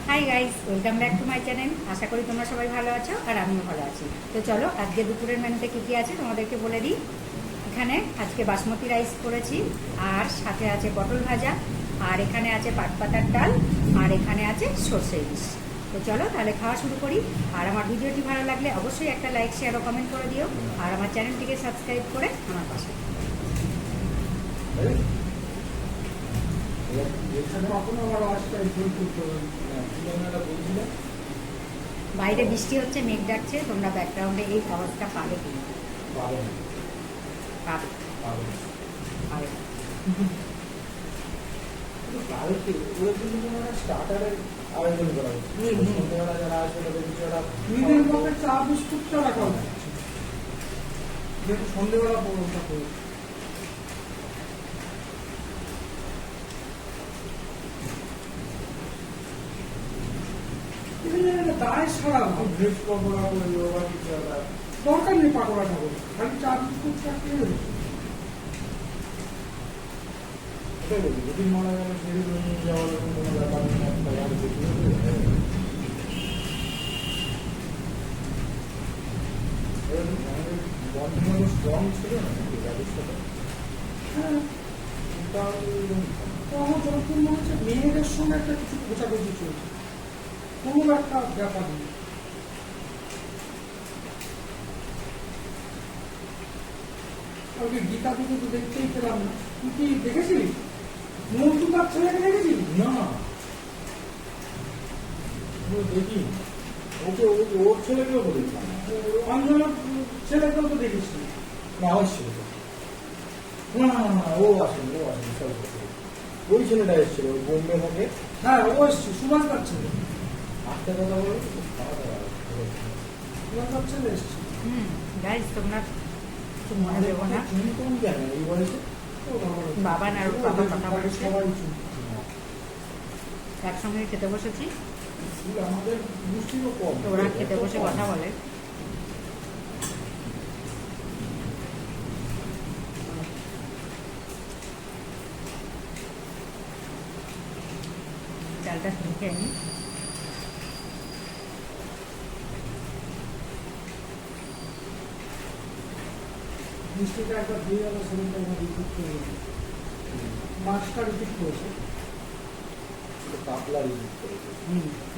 High guys, welcome back to my channel. আশা করি তোমরা সবাই ভালো আছো আর আমিও ভালো আছি। তো চলো আজকে দুপুরের মেনুতে কী কী আছে তোমাদেরকে বলে দিই। এখানে আজকে বাসমতি রাইস করেছি, আর সাথে আছে পটল ভাজা, আর এখানে আছে পাট পাতার ডাল, আর এখানে আছে সর্ষে ইলিশ। তো চলো তাহলে খাওয়া শুরু করি। আর আমার ভিডিওটি ভালো লাগলে অবশ্যই একটা লাইক, শেয়ার ও কমেন্ট করে দিও, আর আমার চ্যানেলটিকে সাবস্ক্রাইব করে আমার পাশে। বাইরে বৃষ্টি হচ্ছে, মেঘ ডাকছে, তোমরা ব্যাকগ্রাউন্ডে এই আওয়াজটা পাবে কি? পাবে। সন্ধ্যেবেলা দরকার নেই পাকোড়া খাবো, খালি চা বিস্কুট যদি মারা গেলে সেদিন যাওয়ার কোনো ব্যাপার স্ট্রং ছিল না ব্যবস্থাটা। হ্যাঁ, আমার যতক্ষণ মনে হচ্ছে মেয়েদের সঙ্গে একটা কিছু খোঁচাখুচি চলছে, কোনো একটা ব্যাপার নেই। গীতা থেকে তো দেখতেই পেলাম না। তুই কি দেখেছিলি? মন্টু তার ছেলেকে দেখেছিলি? না, দেখি। ওকে ওর ছেলেকেও তো দেখলাম, অঞ্জনার ছেলেকেও তো দেখেছি। না, অবশ্যই না, ও আসেনি, ওই ছেলেটা এসেছিল, ওই বোম্বে থেকে। হ্যাঁ, ও এসছে, সুভাষ তার ছেলে। আজকে কথা বলে সুভাষ তার ছেলে এসছে। গাইস তোমরা মনে দেবো না, এই বয়সে বাবা আর বাবা কথা বলছে, একসঙ্গে খেতে বসেছি, আমাদের গোষ্ঠীরও কম। তো ওরা খেতে বসে কথা বলে। চালটা শুনতে নি। মিষ্টিটা একবার দিয়ে গেল, সেদিনটা রিপিট করে মাছটা রিপিট করেছে, কাতলা রিপিট করেছে।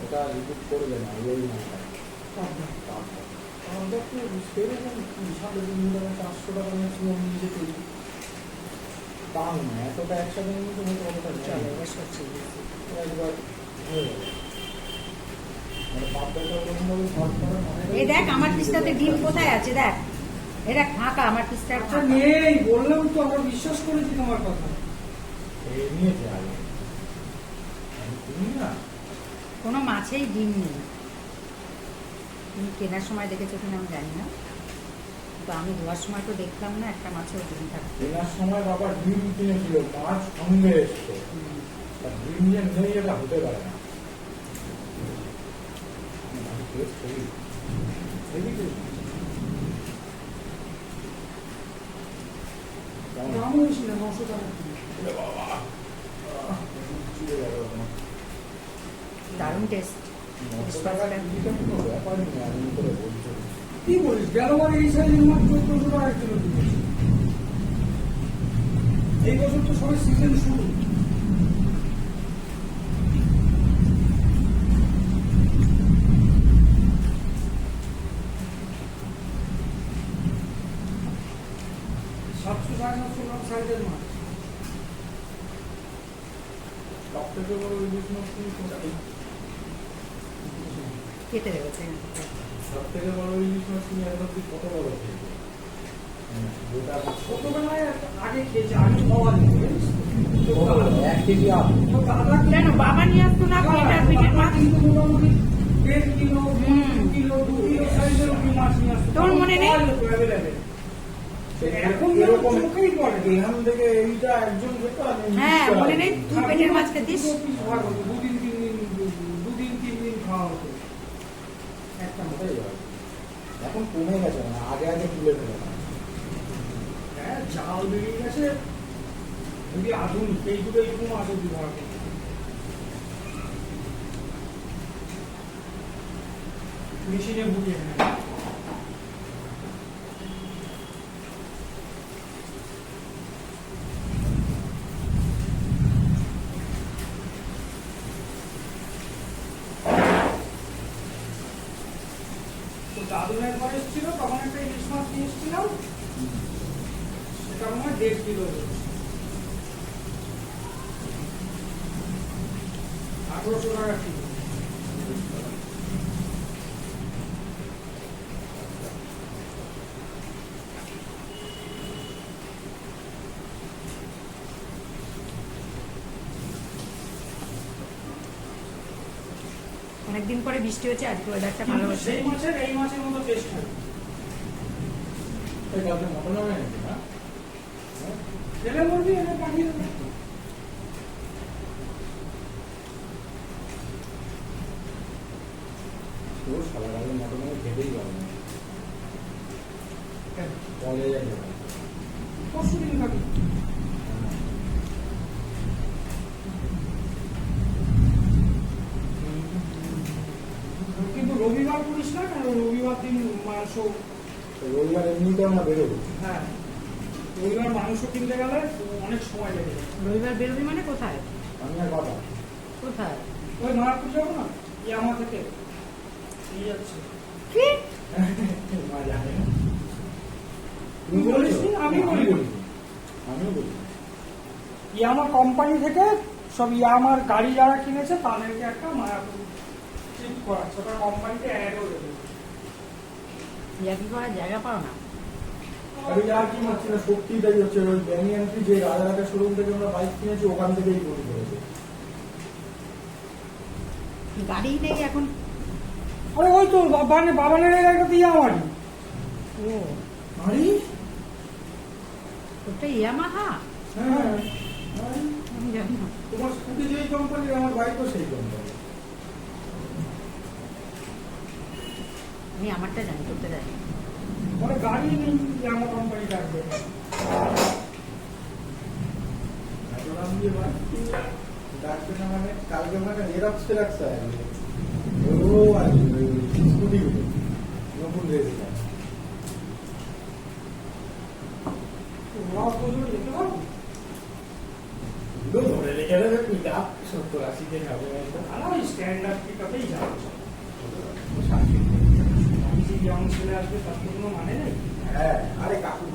ওটা রিপিট করবে না, ওই মাছটা সেরকম 500 টাকা নিজে তৈরি দাম না, এতটা একসাথে কিন্তু অতটা চলে। একবার হয়ে যাবে, মানে পাবদাটা ওরকমভাবে ভাগ করা। এই দেখ আমার পিস্তাতে ডিম কোথায় আছে, দেখ এটা ফাঁকা, আমার পিস্তা নেই বললেও তো আমরা বিশ্বাস করেছি তোমার কথা। নিয়েছে আগে কোনো মাছেই ডিম নেই। তুমি কেনার সময় দেখেছো কিনা আমি জানি না, তো আমি ধোয়ার সময় তো দেখলাম না একটা মাছেও ডিম থাকে। কেনার সময় বাবা ডিম কিনেছিল, মাছ সঙ্গে এসছে, ডিম যে নেই এটা হতে পারে না। দারুণ টেস্ট। কি বলিস, গেলবার এই সাইজের মাছ 1400 টাকা কিলো দিয়েছে। এই বছর তো সবাই সিজন শুরু। সাইজের মাছ সব থেকে বড় ইলিশ মাছ কেটে রেখেছে। সব থেকে বড় ইলিশ মাছ তুমি একবার কত বড় খেয়েছো? ছোটবেলায় আগে খেয়েছি, আমি খাওয়া দিই 1 কেজি কেন বাবা নিয়ে আসতো না মাছ? মোটামুটি 1.5 কিলো 2 কিলো সাইজের মাছ নিয়ে আসতো। তোর মনে নেই? এখন এরকম চোখেই পড়ে এখান থেকে এইটা একজন খেত। হ্যাঁ মনে নেই, তুই পেটের মাছ খেতিস। 2-3 দিন খাওয়া হতো একটা মতাই যাবে। এখন কমে গেছে, না আগে আগে তুলে ফেলে। হ্যাঁ, চাল বেরিয়ে গেছে, যদি আধুনিক এই দুটো একটু মাছ অব্দি ধরা। মেশিনে বুঝিয়ে নেয়। তো দাদুর একবার এসেছিল, তখন একটা ইলিশ মাছ নিয়ে এসেছিলাম, সেটা মনে হয় 1.5 কিলো হয়েছে। 1800 টাকা কিলো। অনেকদিন পরে বৃষ্টি হচ্ছে, আজকে ওয়েদারটা ভালো কিন্তু হচ্ছে। সেই মাছের এই মাছের মতো টেস্ট হয়। এই কালকে মটন হবে নাকি না? খেলে বলবি এনে পাঠিয়ে দেবে। তোর সারা কালকে মটন হবে খেতেই পারবে না। বলে যাবে না। পরশু দিন খাবি। কিন্তু রবিবার করিস না, কারণ রবিবার দিন মাংস, তো রবিবার এমনিতে আমরা বেরোবো। হ্যাঁ রবিবার মাংস কিনতে গেলে অনেক সময় লেগে যায়। রবিবার বেরোবি মানে কোথায়? আমি আর বাবা কোথায়? ওই মায়াপুর যাবো না, ইয়ামা থেকে নিয়ে যাচ্ছে। কি? মা জানে না। তুই বলিস নি, আমি বলি। আমিও বলি। ইয়ামা কোম্পানি থেকে সব ইয়ামার গাড়ি যারা কিনেছে তাদেরকে একটা মায়াপুর ট্রিপ করাচ্ছে, ওটা কোম্পানিতে অ্যাডও দেবে। ইয়ার্কি করার জায়গা পাও না? আমি আর কি মারছি না, সত্যিই তাই হচ্ছে। ওই ব্যানিয়ানটি যে রাজারহাটের শোরুম থেকে আমরা বাইক কিনেছি, ওখান থেকেই তৈরি করেছে। গাড়ি নেই এখন। আরে ওই তো বাবানের গাড়িটা ইয়ামারই। ও, আরে ওটা ইয়ামাহা? হ্যাঁ, আমি জানি না। তোমার স্কুটি যেই কোম্পানির, আমার বাইকও সেই কোম্পানি। আমি আমারটা জানি, করতে জানি। মানে গাড়ি নেই, ইয়ামা কোম্পানি রাখবে। নাম দিয়ে বাইক ডাকবে না মানে কালকে মানে জেরক্স ফেরাক্স আসবে। ও আসবে স্কুটিগুলো নতুন রেজিস্টার। ওরাও পুজো যেতে পারবো। এগুলো ধরে রেখে দেবে, পিক আপ 70-80 কে খাবে। আর ওই স্ট্যান্ডার্ড পিকআপেই যাবো। শান্তি। আমি যে ইয়ং ছেলে আসবে তার তো কোনো মানে নেই। হ্যাঁ, আরে কাকু